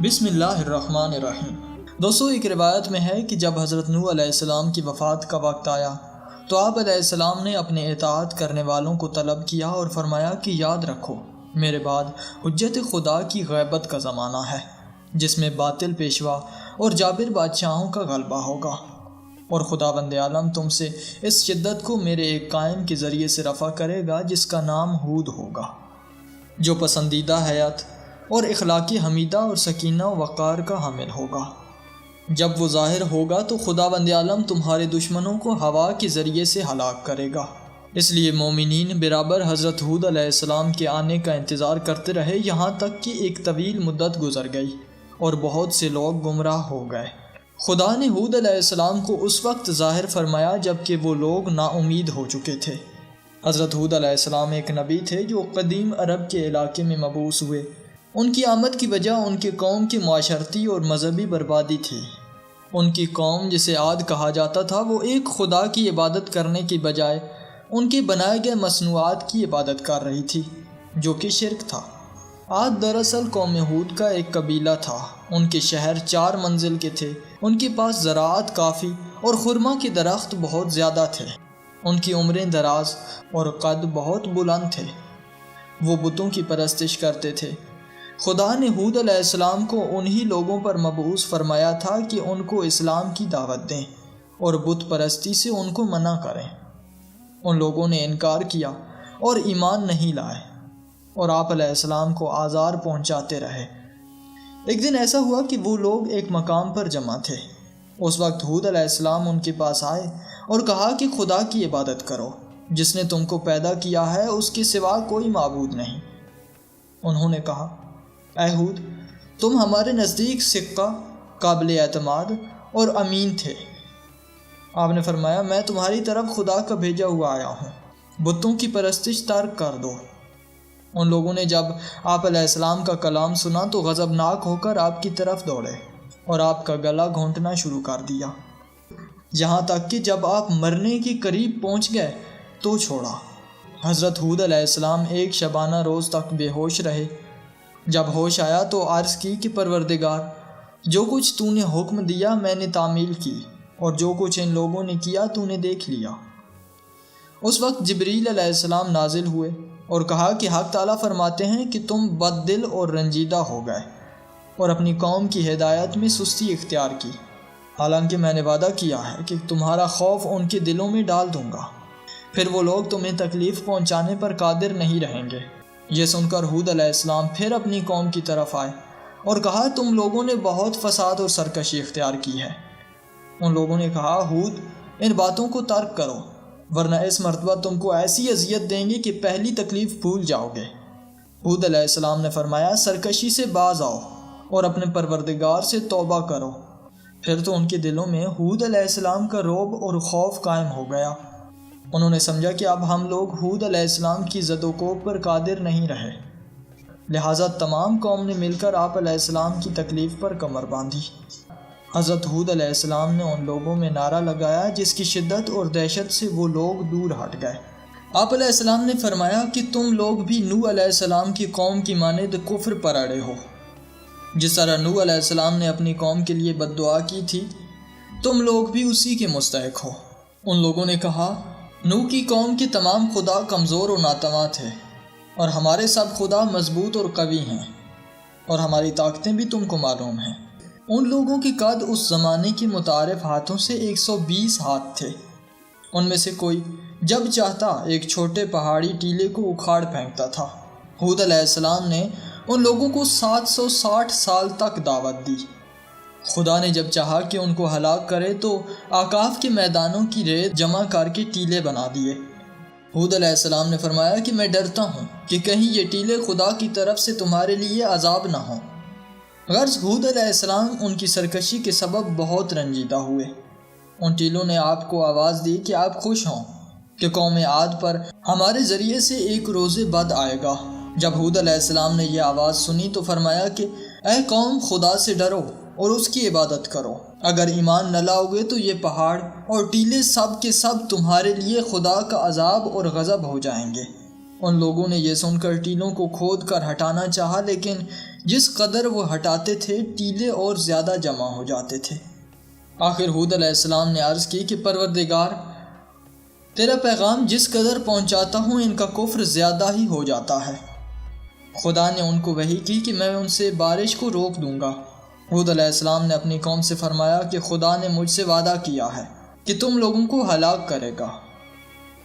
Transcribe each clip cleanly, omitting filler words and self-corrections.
بسم اللہ الرحمن الرحیم۔ دوستو، ایک روایت میں ہے کہ جب حضرت نوح علیہ السلام کی وفات کا وقت آیا تو آپ علیہ السلام نے اپنے اطاعت کرنے والوں کو طلب کیا اور فرمایا کہ یاد رکھو میرے بعد حجت خدا کی غیبت کا زمانہ ہے، جس میں باطل پیشوا اور جابر بادشاہوں کا غلبہ ہوگا، اور خداوند عالم تم سے اس شدت کو میرے ایک قائم کے ذریعے سے رفع کرے گا جس کا نام ہود ہوگا، جو پسندیدہ حیات اور اخلاقی حمیدہ اور سکینہ و وقار کا حامل ہوگا۔ جب وہ ظاہر ہوگا تو خداوند عالم تمہارے دشمنوں کو ہوا کے ذریعے سے ہلاک کرے گا۔ اس لیے مومنین برابر حضرت ہود علیہ السلام کے آنے کا انتظار کرتے رہے، یہاں تک کہ ایک طویل مدت گزر گئی اور بہت سے لوگ گمراہ ہو گئے۔ خدا نے ہود علیہ السلام کو اس وقت ظاہر فرمایا جب کہ وہ لوگ نا امید ہو چکے تھے۔ حضرت ہود علیہ السلام ایک نبی تھے جو قدیم عرب کے علاقے میں مبعوث ہوئے۔ ان کی آمد کی وجہ ان کی قوم کی معاشرتی اور مذہبی بربادی تھی۔ ان کی قوم، جسے عاد کہا جاتا تھا، وہ ایک خدا کی عبادت کرنے کی بجائے ان کے بنائے گئے مصنوعات کی عبادت کر رہی تھی، جو کہ شرک تھا۔ عاد دراصل قوم ہود کا ایک قبیلہ تھا۔ ان کے شہر 4 منزل کے تھے، ان کے پاس زراعت کافی اور خرما کے درخت بہت زیادہ تھے۔ ان کی عمریں دراز اور قد بہت بلند تھے۔ وہ بتوں کی پرستش کرتے تھے۔ خدا نے ہود علیہ السلام کو انہی لوگوں پر مبعوث فرمایا تھا کہ ان کو اسلام کی دعوت دیں اور بت پرستی سے ان کو منع کریں۔ ان لوگوں نے انکار کیا اور ایمان نہیں لائے، اور آپ علیہ السلام کو آزار پہنچاتے رہے۔ ایک دن ایسا ہوا کہ وہ لوگ ایک مقام پر جمع تھے۔ اس وقت ہود علیہ السلام ان کے پاس آئے اور کہا کہ خدا کی عبادت کرو، جس نے تم کو پیدا کیا ہے، اس کے سوا کوئی معبود نہیں۔ انہوں نے کہا، اے ہود، تم ہمارے نزدیک ثقہ، قابل اعتماد اور امین تھے۔ آپ نے فرمایا، میں تمہاری طرف خدا کا بھیجا ہوا آیا ہوں، بتوں کی پرستش ترک کر دو۔ ان لوگوں نے جب آپ علیہ السلام کا کلام سنا تو غضبناک ہو کر آپ کی طرف دوڑے اور آپ کا گلا گھونٹنا شروع کر دیا، یہاں تک کہ جب آپ مرنے کے قریب پہنچ گئے تو چھوڑا۔ حضرت ہود علیہ السلام ایک شبانہ روز تک بے ہوش رہے۔ جب ہوش آیا تو عرض کی کہ پروردگار، جو کچھ تو نے حکم دیا میں نے تعمیل کی، اور جو کچھ ان لوگوں نے کیا تو نے دیکھ لیا۔ اس وقت جبریل علیہ السلام نازل ہوئے اور کہا کہ حق تعالیٰ فرماتے ہیں کہ تم بد دل اور رنجیدہ ہو گئے اور اپنی قوم کی ہدایت میں سستی اختیار کی، حالانکہ میں نے وعدہ کیا ہے کہ تمہارا خوف ان کے دلوں میں ڈال دوں گا، پھر وہ لوگ تمہیں تکلیف پہنچانے پر قادر نہیں رہیں گے۔ یہ سن کر ہود علیہ السلام پھر اپنی قوم کی طرف آئے اور کہا، تم لوگوں نے بہت فساد اور سرکشی اختیار کی ہے۔ ان لوگوں نے کہا، ہود، ان باتوں کو ترک کرو، ورنہ اس مرتبہ تم کو ایسی اذیت دیں گے کہ پہلی تکلیف بھول جاؤ گے۔ ہود علیہ السلام نے فرمایا، سرکشی سے باز آؤ اور اپنے پروردگار سے توبہ کرو۔ پھر تو ان کے دلوں میں ہود علیہ السلام کا رعب اور خوف قائم ہو گیا۔ انہوں نے سمجھا کہ اب ہم لوگ ہود علیہ السلام کی زد و کوب پر قادر نہیں رہے، لہٰذا تمام قوم نے مل کر آپ علیہ السلام کی تکلیف پر کمر باندھی۔ حضرت ہود علیہ السلام نے ان لوگوں میں نعرہ لگایا جس کی شدت اور دہشت سے وہ لوگ دور ہٹ گئے۔ آپ علیہ السلام نے فرمایا کہ تم لوگ بھی نوح علیہ السلام کی قوم کی مانند کفر پر اڑے ہو۔ جس طرح نوح علیہ السلام نے اپنی قوم کے لیے بد دعا کی تھی، تم لوگ بھی اسی کے مستحق ہو۔ ان لوگوں نے کہا، نوح کی قوم کے تمام خدا کمزور و ناتواں تھے، اور ہمارے سب خدا مضبوط اور قوی ہیں، اور ہماری طاقتیں بھی تم کو معلوم ہیں۔ ان لوگوں کے قد اس زمانے کے متعارف ہاتھوں سے 120 ہاتھ تھے۔ ان میں سے کوئی جب چاہتا ایک چھوٹے پہاڑی ٹیلے کو اکھاڑ پھینکتا تھا۔ ہود علیہ السلام نے ان لوگوں کو 760 سال تک دعوت دی۔ خدا نے جب چاہا کہ ان کو ہلاک کرے تو آکاف کے میدانوں کی ریت جمع کر کے ٹیلے بنا دیے۔ ہود علیہ السلام نے فرمایا کہ میں ڈرتا ہوں کہ کہیں یہ ٹیلے خدا کی طرف سے تمہارے لیے عذاب نہ ہوں۔ غرض ہود علیہ السلام ان کی سرکشی کے سبب بہت رنجیدہ ہوئے۔ ان ٹیلوں نے آپ کو آواز دی کہ آپ خوش ہوں کہ قوم عاد پر ہمارے ذریعے سے ایک روز بد آئے گا۔ جب ہود علیہ السلام نے یہ آواز سنی تو فرمایا کہ اے قوم، خدا سے ڈرو اور اس کی عبادت کرو۔ اگر ایمان نہ لاؤ گے تو یہ پہاڑ اور ٹیلے سب کے سب تمہارے لیے خدا کا عذاب اور غضب ہو جائیں گے۔ ان لوگوں نے یہ سن کر ٹیلوں کو کھود کر ہٹانا چاہا، لیکن جس قدر وہ ہٹاتے تھے ٹیلے اور زیادہ جمع ہو جاتے تھے۔ آخر ہود علیہ السلام نے عرض کی کہ پروردگار، تیرا پیغام جس قدر پہنچاتا ہوں ان کا کفر زیادہ ہی ہو جاتا ہے۔ خدا نے ان کو وحی کی کہ میں ان سے بارش کو روک دوں گا۔ ہود علیہ السلام نے اپنی قوم سے فرمایا کہ خدا نے مجھ سے وعدہ کیا ہے کہ تم لوگوں کو ہلاک کرے گا۔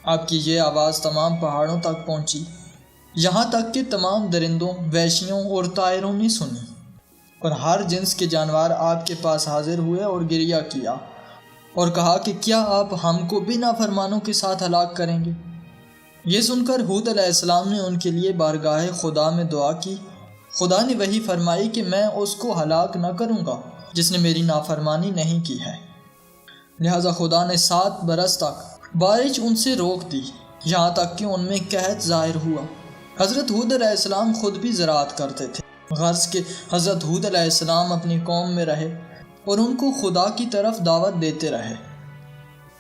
آپ کی یہ آواز تمام پہاڑوں تک پہنچی، یہاں تک کہ تمام درندوں، وحشیوں اور طائروں نے سنی، اور ہر جنس کے جانور آپ کے پاس حاضر ہوئے اور گریہ کیا اور کہا کہ کیا آپ ہم کو بھی نافرمانوں کے ساتھ ہلاک کریں گے؟ یہ سن کر ہود علیہ السلام نے ان کے لیے بارگاہ خدا میں دعا کی۔ خدا نے وحی فرمائی کہ میں اس کو ہلاک نہ کروں گا جس نے میری نافرمانی نہیں کی ہے۔ لہذا خدا نے 7 برس تک بارش ان سے روک دی، یہاں تک کہ ان میں قحط ظاہر ہوا۔ حضرت ہود علیہ السلام خود بھی زراعت کرتے تھے، غرض کہ حضرت ہود علیہ السلام اپنی قوم میں رہے اور ان کو خدا کی طرف دعوت دیتے رہے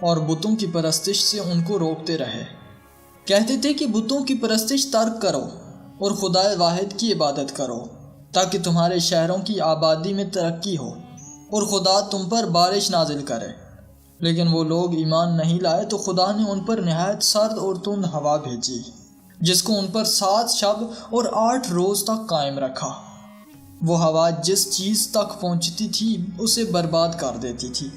اور بتوں کی پرستش سے ان کو روکتے رہے۔ کہتے تھے کہ بتوں کی پرستش ترک کرو اور خدا واحد کی عبادت کرو تاکہ تمہارے شہروں کی آبادی میں ترقی ہو اور خدا تم پر بارش نازل کرے۔ لیکن وہ لوگ ایمان نہیں لائے تو خدا نے ان پر نہایت سرد اور تند ہوا بھیجی، جس کو ان پر 7 شب اور 8 روز تک قائم رکھا۔ وہ ہوا جس چیز تک پہنچتی تھی اسے برباد کر دیتی تھی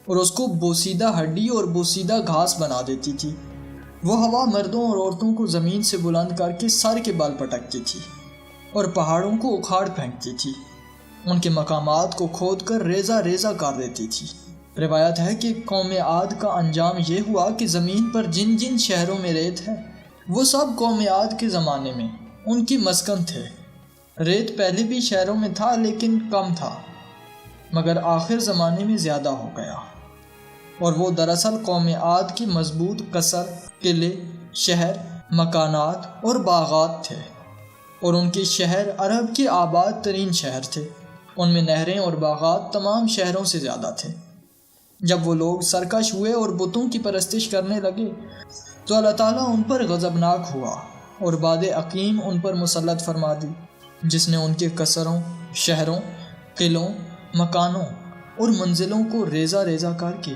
اور اس کو بوسیدہ ہڈی اور بوسیدہ گھاس بنا دیتی تھی۔ وہ ہوا مردوں اور عورتوں کو زمین سے بلند کر کے سر کے بل پٹکتی تھی اور پہاڑوں کو اکھاڑ پھینکتی تھی، ان کے مقامات کو کھود کر ریزہ ریزہ کر دیتی تھی۔ روایت ہے کہ قوم عاد کا انجام یہ ہوا کہ زمین پر جن جن شہروں میں ریت ہے وہ سب قوم عاد کے زمانے میں ان کی مسکن تھے۔ ریت پہلے بھی شہروں میں تھا لیکن کم تھا، مگر آخر زمانے میں زیادہ ہو گیا، اور وہ دراصل قوم عاد کی مضبوط قصر، قلعے، شہر، مکانات اور باغات تھے، اور ان کے شہر عرب کے آباد ترین شہر تھے۔ ان میں نہریں اور باغات تمام شہروں سے زیادہ تھے۔ جب وہ لوگ سرکش ہوئے اور بتوں کی پرستش کرنے لگے تو اللہ تعالیٰ ان پر غضبناک ہوا اور باد عقیم ان پر مسلط فرما دی، جس نے ان کے قصروں، شہروں، قلعوں، مکانوں اور منزلوں کو ریزہ ریزہ کر کے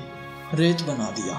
ریت بنا دیا۔